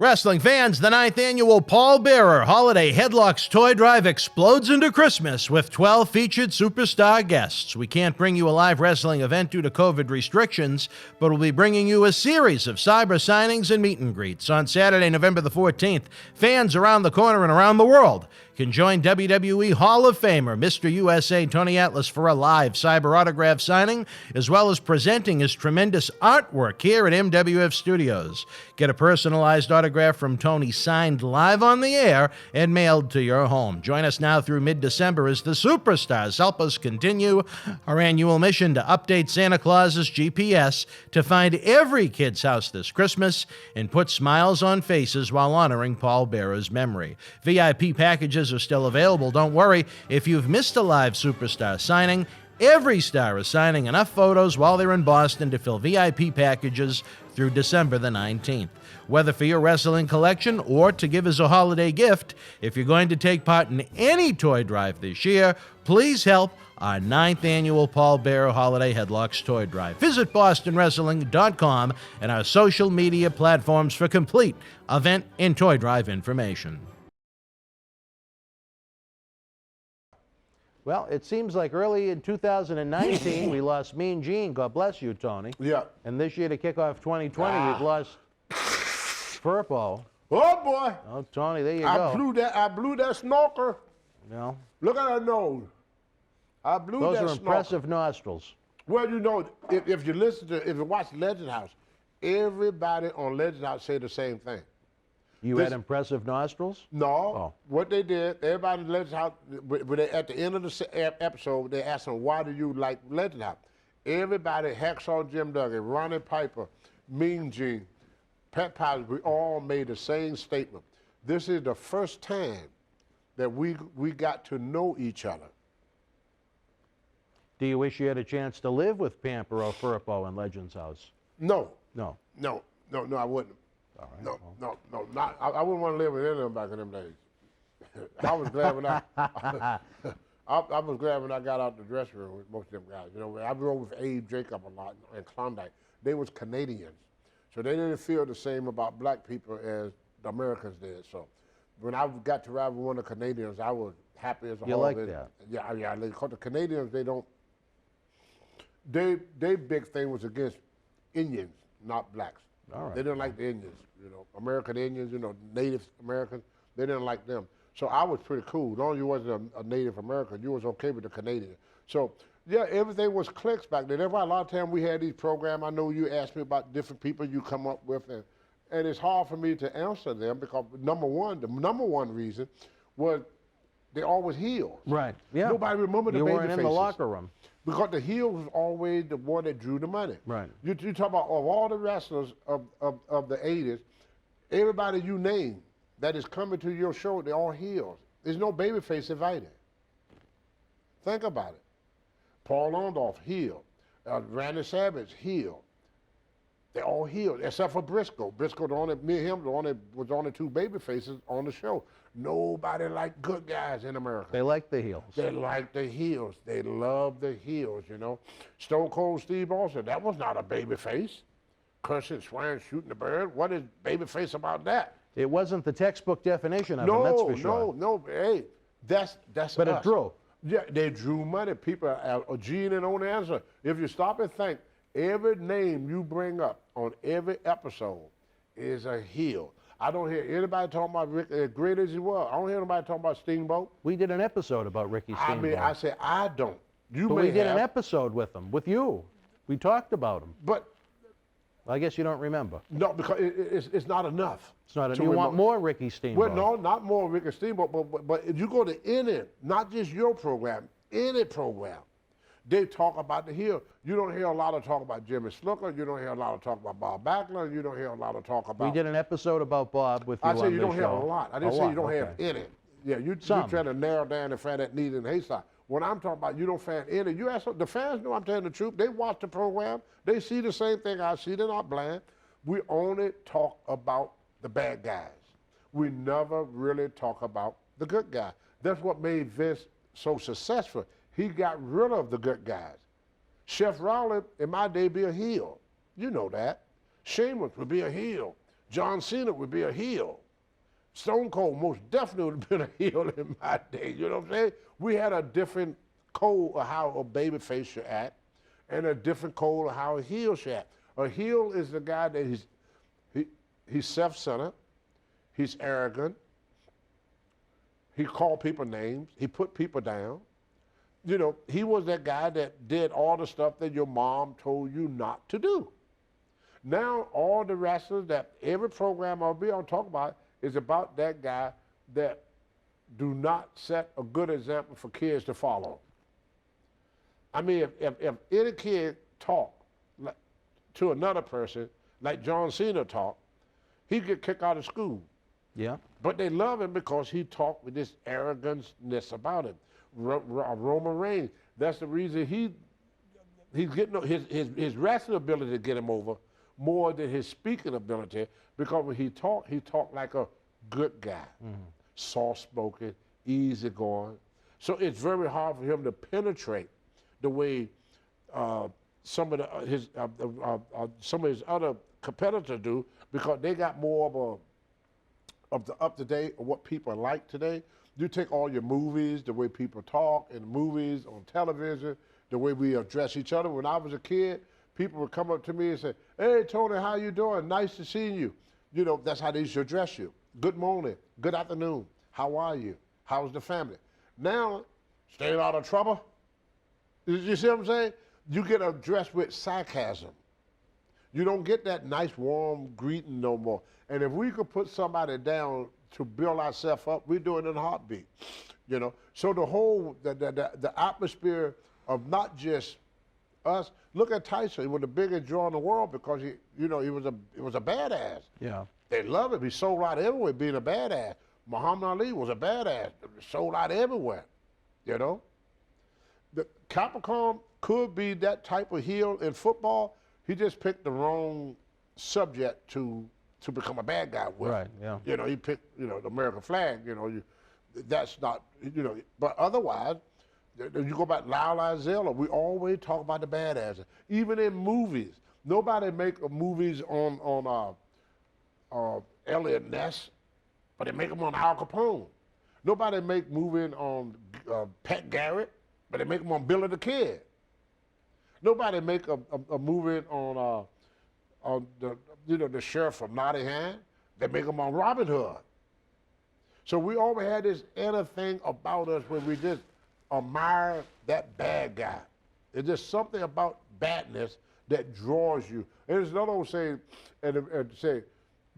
Wrestling fans, the 9th annual Paul Bearer Holiday Headlocks Toy Drive explodes into Christmas with 12 featured superstar guests. We can't bring you a live wrestling event due to COVID restrictions, but we'll be bringing you a series of cyber signings and meet and greets. On Saturday, November the 14th, fans around the corner and around the world can join WWE Hall of Famer Mr. USA Tony Atlas for a live cyber autograph signing, as well as presenting his tremendous artwork here at MWF Studios. Get a personalized autograph from Tony signed live on the air and mailed to your home. Join us now through mid-December as the superstars help us continue our annual mission to update Santa Claus's GPS to find every kid's house this Christmas and put smiles on faces while honoring Paul Bearer's memory. VIP packages are still available. Don't worry if you've missed a live superstar signing. Every star is signing enough photos while they're in Boston to fill VIP packages through December the 19th. Whether for your wrestling collection or to give as a holiday gift, if you're going to take part in any toy drive this year, please help our 9th annual Paul Bearer Holiday Headlocks Toy Drive. Visit bostonwrestling.com and our social media platforms for complete event and toy drive information. Well, it seems like early in 2019, we lost Mean Gene. God bless you, Tony. Yeah. And this year to kick off 2020, we've lost Furpo. Oh, boy. Oh, Tony, there you I go. blew that snorker. No. Look at that nose. I blew Those that are impressive nostrils. Well, you know, if you watch Legend House, everybody on Legend House say the same thing. You had impressive nostrils? No. Oh. What they did, everybody in Legend House, at the end of the episode, they asked them, why do you like Legend House? Everybody, Hacksaw Jim Duggan, Ronnie Piper, Mean Gene, Pat Powers, we all made the same statement. This is the first time that we got to know each other. Do you wish you had a chance to live with Pamper or Furpo in Legends House? No. No. No, I wouldn't. All right. No, not. I wouldn't want to live with any of them back in them days. I was glad when I was glad when I got out the dressing room with most of them guys. You know, I rode with Abe Jacob a lot in Klondike. They was Canadians, so they didn't feel the same about black people as the Americans did. So when I got to ride with one of the Canadians, I was happy as a whole. You like that? Yeah. Because the Canadians, they don't. Their big thing was against Indians, not blacks. All right. They didn't like the Indians, you know, American Indians, you know, Native Americans. They didn't like them. So I was pretty cool. As long as you wasn't a Native American, you was okay with the Canadian. So yeah, everything was clicks back then. That's why a lot of times we had these programs. I know you asked me about different people you come up with, and it's hard for me to answer them because the number one reason was they always healed. Right. Yeah. Nobody remembered the You baby weren't in the faces. locker room. Because the heel was always the one that drew the money. Right. You talk about of all the wrestlers of the 80s, everybody you name that is coming to your show, they're all heels. There's no babyface invited. Think about it. Paul Orndorff, heel. Randy Savage, heel. They're all healed, except for Briscoe. Briscoe, me and him, was the only two babyfaces on the show. Nobody liked good guys in America. They like the heels. They like the heels. They love the heels, you know. Stone Cold Steve Austin, that was not a baby face. Cursing, swearing, shooting the bird. What is baby face about that? It wasn't the textbook definition of him, that's for sure. No. Hey, that's But us. it drew. Yeah, they drew money. People, Gene and Onanza, if you stop and think, every name you bring up on every episode is a heel. I don't hear anybody talking about Rick, as great as he was. I don't hear anybody talking about Steamboat. We did an episode about Ricky Steamboat. I mean, I said, I don't. But we did an episode with him, with you. We talked about him. But I guess you don't remember. no, because it's not enough. It's not. You want more Ricky Steamboat? Well, no, not more Ricky Steamboat, but if you go to any, not just your program, any program, they talk about the heel. You don't hear a lot of talk about Jimmy Snooker. You don't hear a lot of talk about Bob Backlund. You don't hear a lot of talk about. We did an episode about Bob with you I said you don't show. hear a lot. I didn't say you don't have any. Yeah, you're trying to narrow down and find that need in the haystack. When I'm talking about you don't find any, you ask the fans know I'm telling the truth. They watch the program. They see the same thing I see. They're not blind. We only talk about the bad guys. We never really talk about the good guy. That's what made Vince so successful. He got rid of the good guys. Chef Rowland, in my day, be a heel. You know that. Sheamus would be a heel. John Cena would be a heel. Stone Cold most definitely would have been a heel in my day. You know what I'm saying? We had a different code of how a babyface should act and a different code of how a heel should act. A heel is the guy that he's self-centered, he's arrogant, he called people names, he put people down. You know, he was that guy that did all the stuff that your mom told you not to do. Now all the wrestlers that every program I'll be on talk about is about that guy that do not set a good example for kids to follow. I mean, if any kid talk like, to another person like John Cena talked, he'd get kicked out of school. Yeah. But they love him because he talked with this arrogance about him. Roman Reigns, that's the reason he's getting his wrestling ability to get him over more than his speaking ability, because when he talked like a good guy, soft-spoken, easygoing. So it's very hard for him to penetrate the way some of his other competitors do, because they got more of the up-to-date of what people like today. You take all your movies, the way people talk in movies, on television, the way we address each other. When I was a kid, people would come up to me and say, "Hey, Tony, how you doing? Nice to see you." You know, that's how they used to address you. Good morning, good afternoon, how are you? How's the family? Now, staying out of trouble. You see what I'm saying? You get addressed with sarcasm. You don't get that nice, warm greeting no more. And if we could put somebody down to build ourselves up, we do it in a heartbeat. You know, so the whole the atmosphere of not just us. Look at Tyson. He was the biggest draw in the world because he was a badass. Yeah. They love him. He sold out everywhere being a badass. Muhammad Ali was a badass. Sold out everywhere. You know. The Capricorn could be that type of heel in football. He just picked the wrong subject to become a bad guy with. Right, yeah. You know, he picked, the American flag, that's not, but otherwise, you go back to Lyle Zella, we always talk about the badass. Even in movies, nobody make movies on Elliot Ness, but they make them on Al Capone. Nobody make movies on Pat Garrett, but they make them on Billy the Kid. Nobody make a movie on the sheriff from Nottingham. They make them on Robin Hood. So we always had this inner thing about us where we just admire that bad guy. It's just something about badness that draws you. And there's another old saying, and say,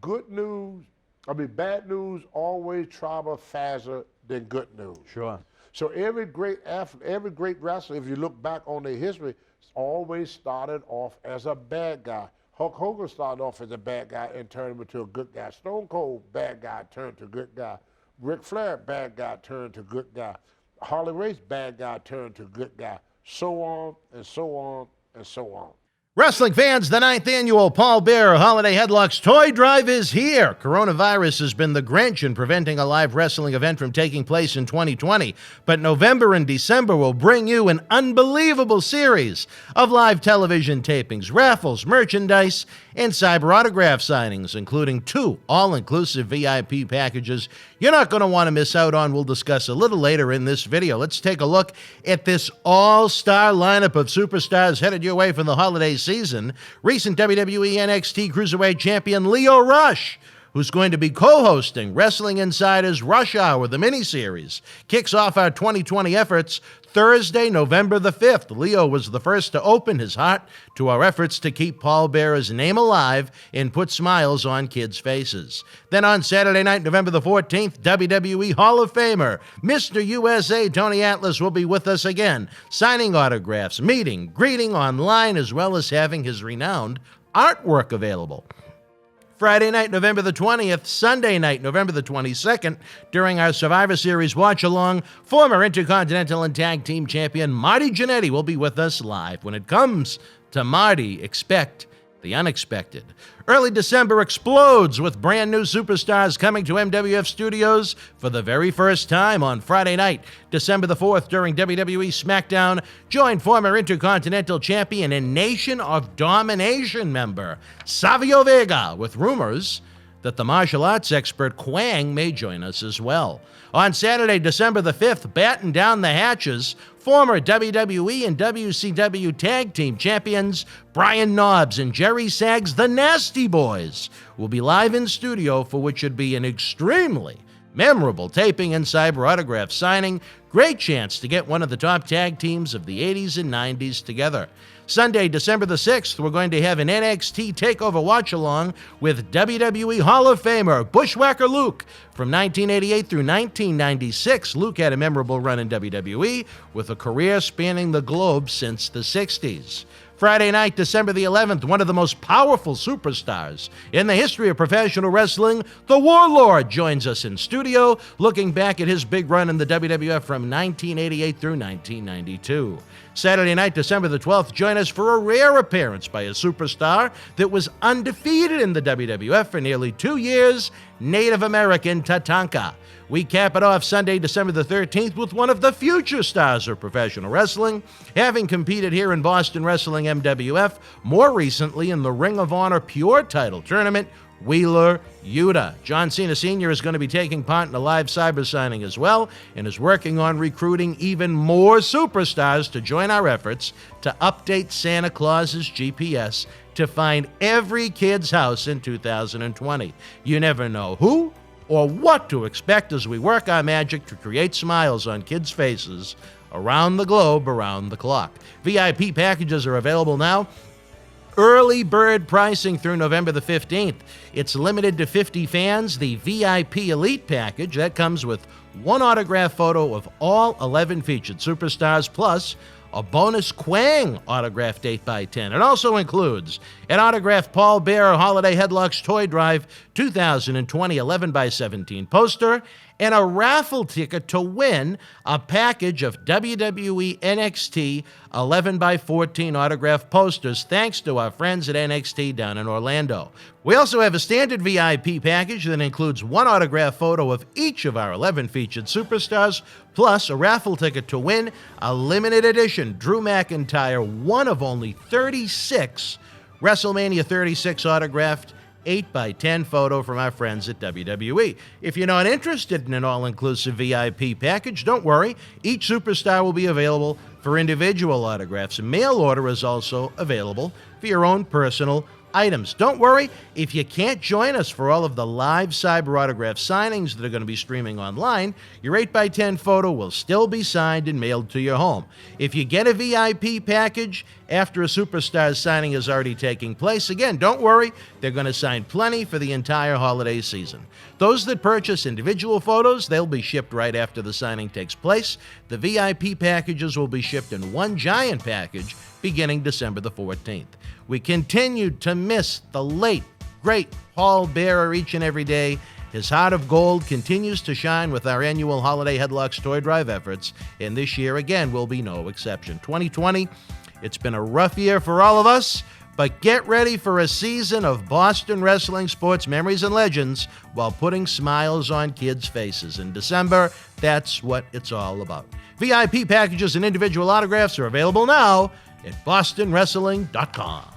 bad news always travel faster than good news. Sure. So every great athlete, every great wrestler, if you look back on their history, always started off as a bad guy. Hulk Hogan started off as a bad guy and turned into a good guy. Stone Cold, bad guy, turned to good guy. Ric Flair, bad guy, turned to good guy. Harley Race, bad guy, turned to good guy. So on and so on and so on. Wrestling fans, the 9th annual Paul Bearer Holiday Headlocks Toy Drive is here. Coronavirus has been the Grinch in preventing a live wrestling event from taking place in 2020, but November and December will bring you an unbelievable series of live television tapings, raffles, merchandise, and cyber autograph signings, including 2 all-inclusive VIP packages you're not going to want to miss out on. We'll discuss a little later in this video. Let's take a look at this all-star lineup of superstars headed your way for the holiday season. Recent WWE NXT Cruiserweight Champion Lio Rush, who's going to be co-hosting Wrestling Insider's Rush Hour, the miniseries, kicks off our 2020 efforts Thursday, November the 5th. Leo was the first to open his heart to our efforts to keep Paul Bearer's name alive and put smiles on kids' faces. Then on Saturday night, November the 14th, WWE Hall of Famer, Mr. USA Tony Atlas will be with us again, signing autographs, meeting, greeting online, as well as having his renowned artwork available. Friday night, November the 20th, Sunday night, November the 22nd, during our Survivor Series watch-along, former Intercontinental and Tag Team Champion Marty Jannetty will be with us live. When it comes to Marty, expect the unexpected. Early December explodes with brand new superstars coming to MWF Studios for the very first time on Friday night, December the 4th, during WWE SmackDown. Join former Intercontinental Champion and Nation of Domination member Savio Vega with rumors that the martial arts expert Kwang may join us as well. On Saturday, December the 5th, batten down the hatches, former WWE and WCW Tag Team Champions Brian Knobbs and Jerry Saggs, the Nasty Boys, will be live in studio for which should be an extremely memorable taping and cyber autograph signing. Great chance to get one of the top tag teams of the 80s and 90s together. Sunday, December the 6th, we're going to have an NXT TakeOver watch-along with WWE Hall of Famer Bushwhacker Luke. From 1988 through 1996, Luke had a memorable run in WWE with a career spanning the globe since the 60s. Friday night, December the 11th, one of the most powerful superstars in the history of professional wrestling, the Warlord, joins us in studio, looking back at his big run in the WWF from 1988 through 1992. Saturday night, December the 12th, join us for a rare appearance by a superstar that was undefeated in the WWF for nearly 2 years, Native American Tatanka. We cap it off Sunday, December the 13th with one of the future stars of professional wrestling, having competed here in Boston Wrestling MWF, more recently in the Ring of Honor Pure Title Tournament, Wheeler Yuta. John Cena Sr. is going to be taking part in a live cyber signing as well and is working on recruiting even more superstars to join our efforts to update Santa Claus's GPS to find every kid's house in 2020. You never know who or what to expect as we work our magic to create smiles on kids' faces around the globe, around the clock. VIP packages are available now. Early bird pricing through November the 15th. It's limited to 50 fans. The VIP Elite package, that comes with one autograph photo of all 11 featured superstars, plus a bonus Kwang autographed 8x10. It also includes an autographed Paul Bearer Holiday Headlocks Toy Drive 2020 11x17 poster, and a raffle ticket to win a package of WWE NXT 11x14 autographed posters, thanks to our friends at NXT down in Orlando. We also have a standard VIP package that includes one autograph photo of each of our 11 featured superstars, plus a raffle ticket to win a limited edition Drew McIntyre, one of only 36 WrestleMania 36 autographed 8x10 photo from our friends at WWE. If you're not interested in an all-inclusive VIP package, don't worry. Each superstar will be available for individual autographs. Mail order is also available for your own personal items. Don't worry, if you can't join us for all of the live cyber autograph signings that are going to be streaming online, your 8x10 photo will still be signed and mailed to your home. If you get a VIP package after a superstar's signing is already taking place, again, don't worry, they're going to sign plenty for the entire holiday season. Those that purchase individual photos, they'll be shipped right after the signing takes place. The VIP packages will be shipped in one giant package beginning December the 14th. We continue to miss the late, great Paul Bearer each and every day. His heart of gold continues to shine with our annual Holiday Headlocks Toy Drive efforts, and this year, again, will be no exception. 2020, it's been a rough year for all of us, but get ready for a season of Boston wrestling sports memories and legends while putting smiles on kids' faces. In December, that's what it's all about. VIP packages and individual autographs are available now at bostonwrestling.com.